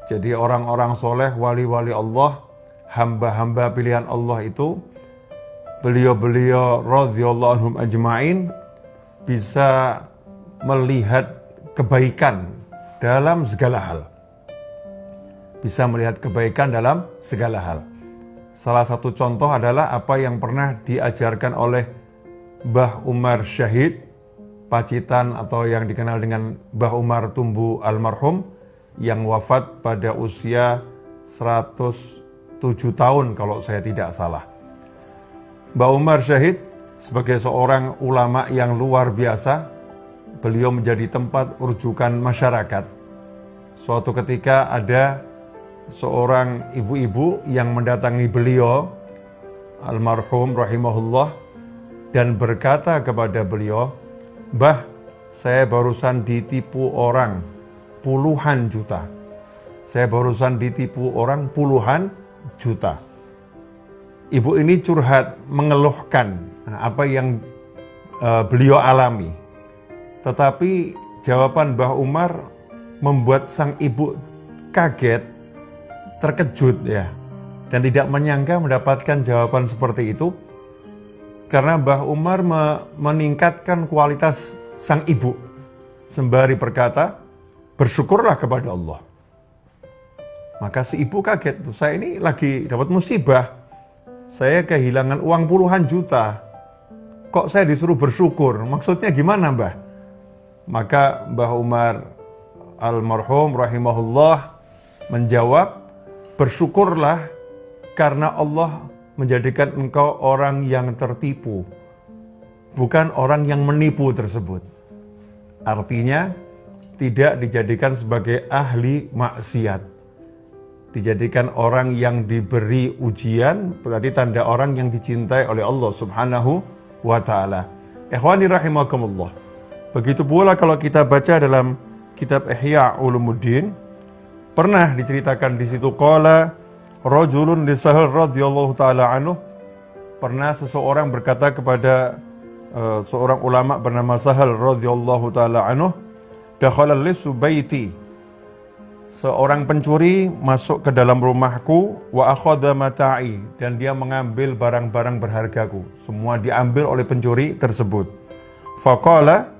Jadi orang-orang soleh, wali-wali Allah, hamba-hamba pilihan Allah itu, beliau-beliau radhiyallahu anhum ajma'in bisa melihat kebaikan dalam segala hal. Bisa melihat kebaikan dalam segala hal. Salah satu contoh adalah apa yang pernah diajarkan oleh Mbah Umar Syahid, Pacitan atau yang dikenal dengan Mbah Umar Tumbu almarhum, yang wafat pada usia 107 tahun kalau saya tidak salah. Mbah Umar Syahid sebagai seorang ulama yang luar biasa, beliau menjadi tempat rujukan masyarakat. Suatu ketika ada seorang ibu-ibu yang mendatangi beliau, almarhum rahimahullah, dan berkata kepada beliau, "Mbah, saya barusan ditipu orang puluhan juta. Saya barusan ditipu orang puluhan juta." Ibu ini curhat, mengeluhkan apa yang beliau alami. Tetapi jawaban Mbah Umar membuat sang ibu kaget, terkejut ya, dan tidak menyangka mendapatkan jawaban seperti itu. Karena Mbah Umar meningkatkan kualitas sang ibu sembari berkata, "Bersyukurlah kepada Allah." Maka si ibu kaget, saya ini lagi dapat musibah, saya kehilangan uang puluhan juta, kok saya disuruh bersyukur, maksudnya gimana Mbah? Maka Mbah Umar almarhum rahimahullah menjawab, "Bersyukurlah karena Allah menjadikan engkau orang yang tertipu, bukan orang yang menipu tersebut." Artinya tidak dijadikan sebagai ahli maksiat, dijadikan orang yang diberi ujian, berarti tanda orang yang dicintai oleh Allah Subhanahu wa ta'ala. Ikhwani rahimakumullah. Begitu pula kalau kita baca dalam kitab Ihya Ulumuddin, pernah diceritakan di situ, qala rajulun li Sahal radhiyallahu taala anhu, pernah seseorang berkata kepada seorang ulama bernama Sahal radhiyallahu taala anhu, dakhala lisu baiti, seorang pencuri masuk ke dalam rumahku, wa akhadha mata'i, dan dia mengambil barang-barang berhargaku, semua diambil oleh pencuri tersebut. Faqala,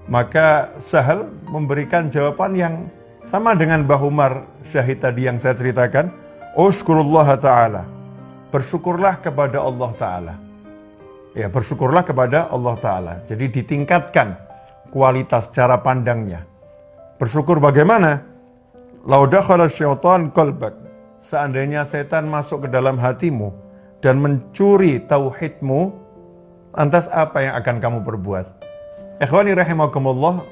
maka Sahal memberikan jawaban yang sama dengan Mbah Umar Syahid tadi yang saya ceritakan, ushkurullah ta'ala, bersyukurlah kepada Allah ta'ala. Ya, bersyukurlah kepada Allah ta'ala. Jadi ditingkatkan kualitas cara pandangnya. Bersyukur bagaimana? Lau dakhala syaitan qalbak, seandainya setan masuk ke dalam hatimu dan mencuri tauhidmu, lantas apa yang akan kamu perbuat? Ikhwani rahimakumullah,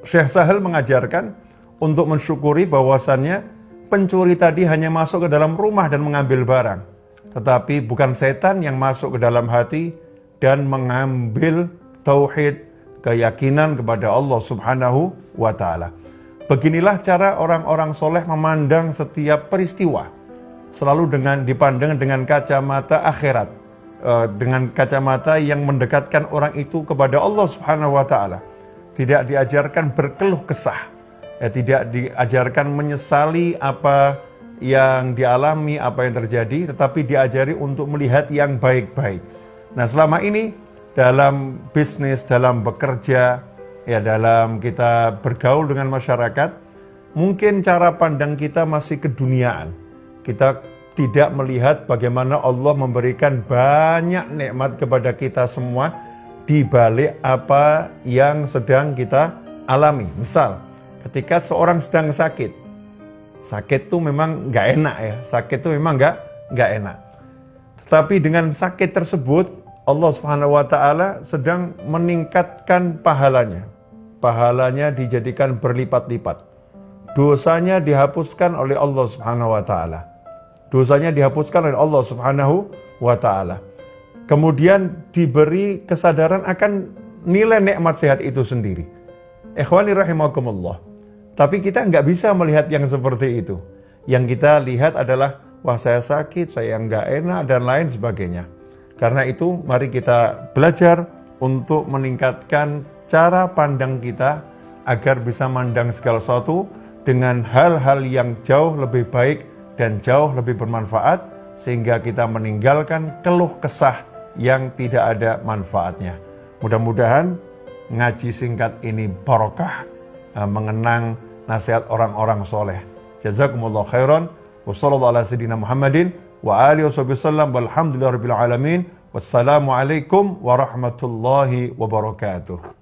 Syekh Sahal mengajarkan untuk mensyukuri bahwasannya pencuri tadi hanya masuk ke dalam rumah dan mengambil barang, tetapi bukan setan yang masuk ke dalam hati dan mengambil tauhid, keyakinan kepada Allah Subhanahu wa ta'ala. Beginilah cara orang-orang soleh memandang setiap peristiwa, selalu dipandang dengan kacamata akhirat, dengan kacamata yang mendekatkan orang itu kepada Allah Subhanahu wa ta'ala. Tidak diajarkan berkeluh kesah, tidak diajarkan menyesali apa yang dialami, apa yang terjadi, tetapi diajari untuk melihat yang baik-baik. Nah, selama ini dalam bisnis, dalam bekerja, ya dalam kita bergaul dengan masyarakat, mungkin cara pandang kita masih keduniaan. Kita tidak melihat bagaimana Allah memberikan banyak nikmat kepada kita semua di balik apa yang sedang kita alami. Misal, ketika seorang sedang sakit itu memang nggak enak ya, sakit itu memang nggak enak. Tetapi dengan sakit tersebut, Allah Subhanahu wa ta'ala sedang meningkatkan pahalanya. Pahalanya dijadikan berlipat-lipat. Dosanya dihapuskan oleh Allah Subhanahu wa ta'ala. Dosanya dihapuskan oleh Allah Subhanahu wa ta'ala. Kemudian diberi kesadaran akan nilai nikmat sehat itu sendiri. Ikhwani rahimakumullah. Tapi kita nggak bisa melihat yang seperti itu. Yang kita lihat adalah, wah saya sakit, saya nggak enak, dan lain sebagainya. Karena itu mari kita belajar untuk meningkatkan cara pandang kita agar bisa mandang segala sesuatu dengan hal-hal yang jauh lebih baik dan jauh lebih bermanfaat, sehingga kita meninggalkan keluh kesah yang tidak ada manfaatnya. Mudah-mudahan ngaji singkat ini barokah, mengenang nasihat orang-orang soleh. Jazakumullah khairan. Wassallallahu ala sayyidina Muhammadin wa alihi wasallam walhamdulillahirabbil alamin. Wassalamualaikum warahmatullahi wabarakatuh.